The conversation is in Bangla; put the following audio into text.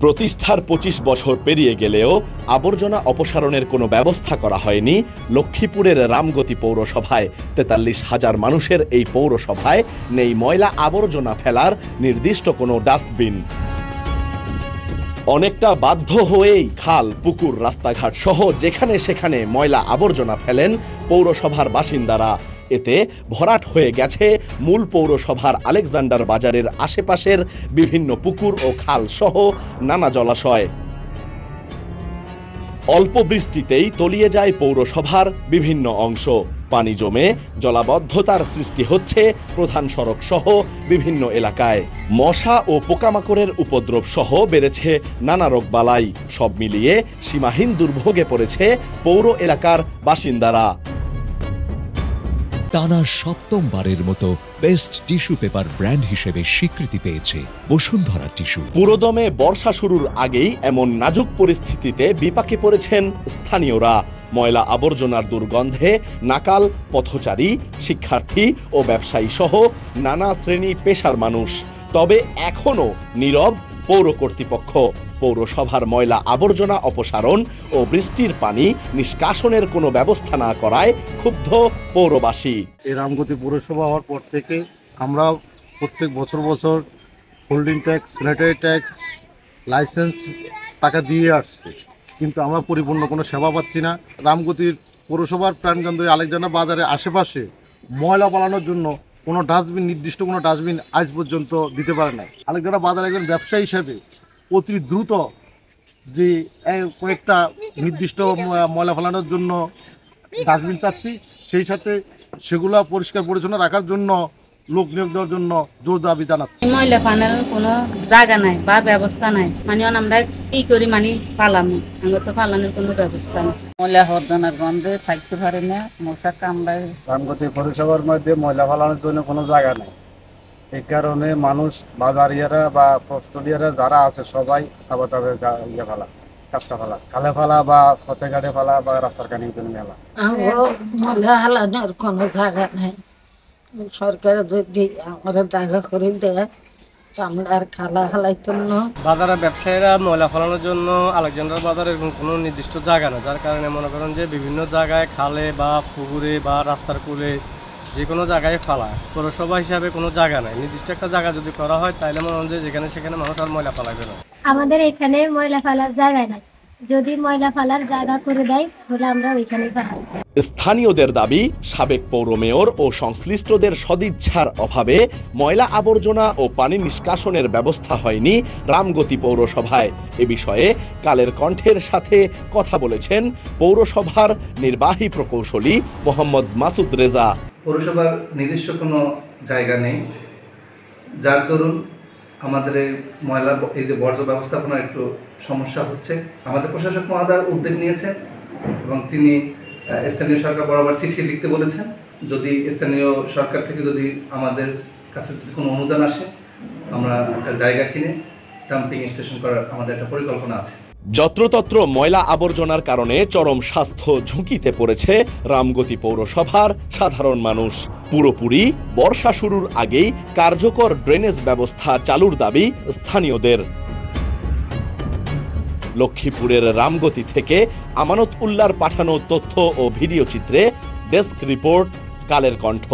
প্রতিষ্ঠার ২৫ বছর পেরিয়ে গেলেও আবর্জনা অপসারণের কোনো ব্যবস্থা করা হয়নি লক্ষ্মীপুরের রামগতি পৌরসভায়। ৪৩,০০০ মানুষের এই পৌরসভায় নেই ময়লা আবর্জনা ফেলার নির্দিষ্ট কোনো ডাস্টবিন। অনেকটা বাধ্য হয়েই খাল, পুকুর, রাস্তাঘাট সহ যেখানে সেখানে ময়লা আবর্জনা ফেলেন পৌরসভার বাসিন্দারা। এতে ভরাট হয়ে গেছে মূল পৌরসভার আলেকজান্ডার বাজারের আশেপাশের বিভিন্ন পুকুর ও খাল সহ নানা জলাশয়। অল্প বৃষ্টিতেই তলিয়ে যায় পৌরসভার বিভিন্ন অংশ। পানি জমে জলাবদ্ধতার সৃষ্টি হচ্ছে প্রধান সড়ক সহ বিভিন্ন এলাকায়। মশা ও পোকামাকড়ের উপদ্রব সহ বেড়েছে নানা রোগবালাই। সব মিলিয়ে সীমাহীন দুর্ভোগে পড়েছে পৌর এলাকার বাসিন্দারা। টানা সপ্তমবারের মতো বেস্ট টিস্যু পেপার ব্র্যান্ড হিসেবে স্বীকৃতি পেয়েছে বসুন্ধরা টিস্যু। পুরোদমে বর্ষা শুরুর আগেই এমন নাজুক পরিস্থিতিতে বিপাকে পড়েছেন স্থানীয়রা। ময়লা আবর্জনার দুর্গন্ধে নাকাল পথচারী, শিক্ষার্থী ও ব্যবসায়ী সহ নানা শ্রেণী পেশার মানুষ। তবে এখনো নীরব পৌর কর্তৃপক্ষ। পৌরসভার ময়লা আবর্জনা অপসারণ ও বৃষ্টির পানি নিষ্কাশনের কোনো ব্যবস্থা না করায় ক্ষুব্ধ পৌরবাসী। এই রামগতি পৌরসভা হওয়ার পর থেকে আমরা প্রত্যেক বছর holding tax, sanitary tax, licence টাকা দিয়ে আসছে, কিন্তু আমরা পরিপূর্ণ কোনো সেবা পাচ্ছি না। রামগতির পৌরসভার প্রাণকেন্দ্র আলেকজান্ডার বাজারের আশেপাশে ময়লা পালানোর জন্য কোনো ডাস্টবিন, নির্দিষ্ট কোনো ডাস্টবিন আজ পর্যন্ত দিতে পারে না। আলেকজান্ডার বাজার একজন ব্যবসায়ী হিসেবে অতি দ্রুত যে কয়েকটা নির্দিষ্ট ময়লা ফেলানোর জন্য ডাস্টবিন চাচ্ছি, সেই সাথে সেগুলো পরিষ্কার পরিচ্ছন্ন রাখার জন্য লোক নিয়োগ দেওয়ার জন্য জোর দাবি জানাচ্ছি। ময়লা ফালানোর কোনো জায়গা নাই বা ব্যবস্থা নাই, মানে আমরা কি করি মানে পালামো, আমরা তো পালানোর কোনো ব্যবস্থা নেই। ময়লা আবর্জনার গন্ধে থাকতে পারে না, মশা কামড়ায়। রামগতি পৌরসভার মধ্যে ময়লা ফেলানোর জন্য কোনো জায়গা নেই। এই কারণে মানুষ, বাজারিয়ারা বা পোস্টলিয়ারা যারা আছে সবাই আবার তবে ফেলা, কাজটা ফেলা, খালে ফেলা বা পথে ঘাটে ফেলা বা রাস্তার কানে মেলা। ময়লা হালানোর কোনো জায়গা নেই। সরকার যদি আমরা জায়গা করে দেয় আমরা আর খালা হালাইতাম না। বাজারের ব্যবসায়ীরা ময়লা ফেলানোর জন্য আলেকজান্ডার বাজারে কোনো নির্দিষ্ট জায়গা নেই, যার কারণে মনে করেন যে বিভিন্ন জায়গায় খালে বা পুকুরে বা রাস্তার কূলে যে কোনো জায়গায় ফেলা। পৌরসভা হিসাবে কোনো জায়গা নাই, নির্দিষ্ট একটা জায়গা যদি করা হয় তাহলে মনে হয় যে যেখানে সেখানে মানুষ আর ময়লা ফেলাবে না। আমাদের এখানে ময়লা ফেলার জায়গা নাই, যদি ময়লা ফেলার জায়গা করে দেয় তাহলে আমরা ওইখানেই ফেলাবো। স্থানীয়দের দাবি, সাবেক পৌর মেয়র ও সংশ্লিষ্টদের সদিচ্ছার অভাবে ময়লা আবর্জনা ও পানি নিষ্কাশনের ব্যবস্থা হয়নি রামগতি পৌরসভায়। এ বিষয়ে কালের কণ্ঠের সাথে কথা বলেছেন পৌরসভার নির্বাহী প্রকৌশলী মোহাম্মদ মাসুদ রেজা। পৌরসভার নিজস্ব কোনো জায়গা নেই, যার দরুন আমাদের এই ময়লা, এই যে বর্জ্য ব্যবস্থাপনার একটু সমস্যা হচ্ছে। আমাদের প্রশাসক মহোদয় উদ্যোগ নিয়েছেন এবং তিনি স্থানীয় সরকার বরাবর চিঠি লিখতে বলেছেন। যদি স্থানীয় সরকার থেকে যদি আমাদের কাছে কোনো অনুদান আসে, আমরা একটা জায়গা কিনে ডাম্পিং স্টেশন করার আমাদের একটা পরিকল্পনা আছে। যত্রতত্র ময়লা আবর্জনার কারণে চরম স্বাস্থ্য ঝুঁকিতে পড়েছে রামগতি পৌরসভার সাধারণ মানুষ। পুরোপুরি বর্ষা শুরুর আগেই কার্যকর ড্রেনেজ ব্যবস্থা চালুর দাবি স্থানীয়দের। লক্ষ্মীপুরের রামগতি থেকে আমানত উল্লাহর পাঠানো তথ্য ও ভিডিও চিত্রে ডেস্ক রিপোর্ট, কালের কণ্ঠ।